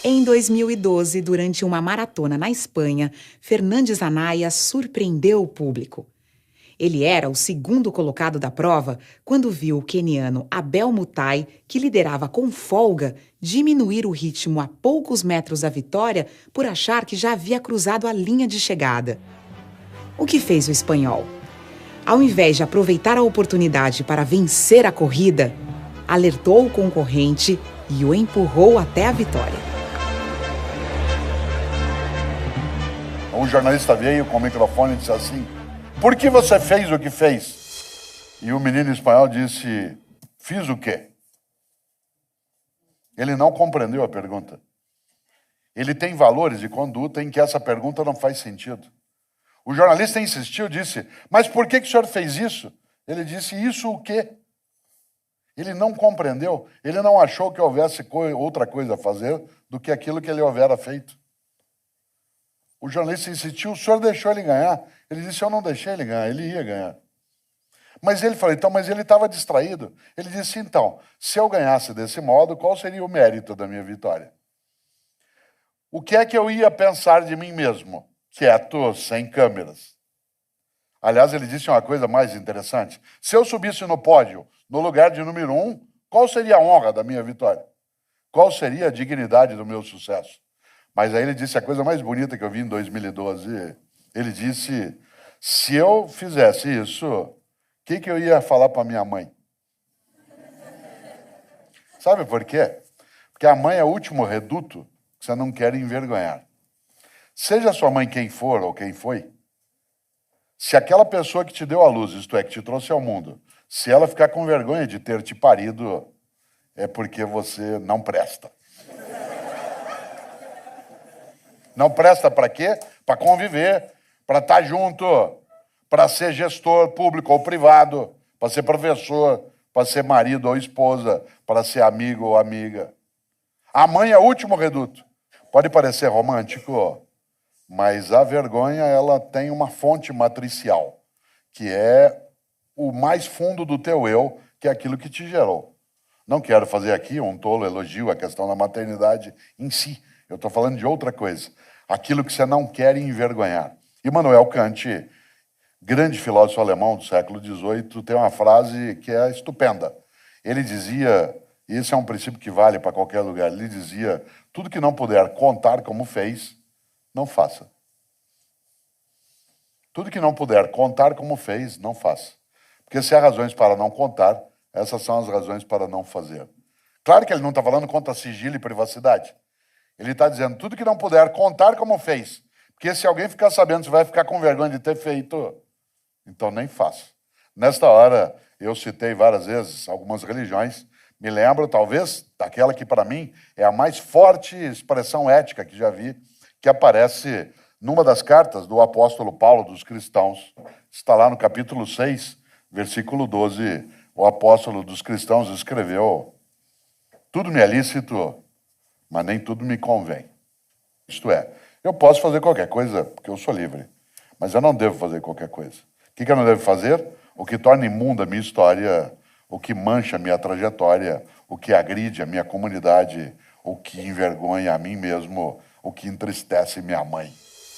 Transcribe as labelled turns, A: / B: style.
A: Em 2012, durante uma maratona na Espanha, Fernandes Anaya surpreendeu o público. Ele era o segundo colocado da prova quando viu o queniano Abel Mutai, que liderava com folga, diminuir o ritmo a poucos metros da vitória por achar que já havia cruzado a linha de chegada. O que fez o espanhol? Ao invés de aproveitar a oportunidade para vencer a corrida, alertou o concorrente e o empurrou até a vitória.
B: Um jornalista veio com o microfone e disse assim: "Por que você fez o que fez?" E o menino espanhol disse: "Fiz o quê?" Ele não compreendeu a pergunta. Ele tem valores de conduta em que essa pergunta não faz sentido. O jornalista insistiu, disse: "Mas por que o senhor fez isso?" Ele disse: "Isso o quê?" Ele não compreendeu, ele não achou que houvesse outra coisa a fazer do que aquilo que ele houvera feito. O jornalista insistiu: "O senhor deixou ele ganhar?" Ele disse: "Eu não deixei ele ganhar, ele ia ganhar." Mas ele falou: "Então, mas ele estava distraído." Ele disse: "Então, se eu ganhasse desse modo, qual seria o mérito da minha vitória? O que é que eu ia pensar de mim mesmo, quieto, sem câmeras?" Aliás, ele disse uma coisa mais interessante: se eu subisse no pódio, no lugar de número 1, qual seria a honra da minha vitória? Qual seria a dignidade do meu sucesso? Mas aí ele disse a coisa mais bonita que eu vi em 2012. Ele disse: se eu fizesse isso, o que eu ia falar para minha mãe? Sabe por quê? Porque a mãe é o último reduto que você não quer envergonhar. Seja sua mãe quem for ou quem foi, se aquela pessoa que te deu a luz, isto é, que te trouxe ao mundo, se ela ficar com vergonha de ter te parido, é porque você não presta. Não presta para quê? Para conviver, para estar junto, para ser gestor público ou privado, para ser professor, para ser marido ou esposa, para ser amigo ou amiga. A mãe é o último reduto. Pode parecer romântico, mas a vergonha ela tem uma fonte matricial, que é o mais fundo do teu eu, que é aquilo que te gerou. Não quero fazer aqui um tolo elogio à questão da maternidade em si. Eu estou falando de outra coisa. Aquilo que você não quer envergonhar. Immanuel Kant, grande filósofo alemão do século XVIII, tem uma frase que é estupenda. Ele dizia, e esse é um princípio que vale para qualquer lugar, ele dizia: tudo que não puder contar como fez, não faça. Tudo que não puder contar como fez, não faça. Porque se há razões para não contar, essas são as razões para não fazer. Claro que ele não está falando contra sigilo e privacidade. Ele está dizendo, tudo que não puder contar como fez. Porque se alguém ficar sabendo, você vai ficar com vergonha de ter feito, então nem faça. Nesta hora, eu citei várias vezes algumas religiões. Me lembro, talvez, daquela que para mim é a mais forte expressão ética que já vi, que aparece numa das cartas do apóstolo Paulo dos cristãos. Está lá no capítulo 6, versículo 12. O apóstolo dos cristãos escreveu: tudo me é lícito, mas nem tudo me convém. Isto é, eu posso fazer qualquer coisa, porque eu sou livre, mas eu não devo fazer qualquer coisa. O que eu não devo fazer? O que torna imunda a minha história, o que mancha a minha trajetória, o que agride a minha comunidade, o que envergonha a mim mesmo, o que entristece minha mãe.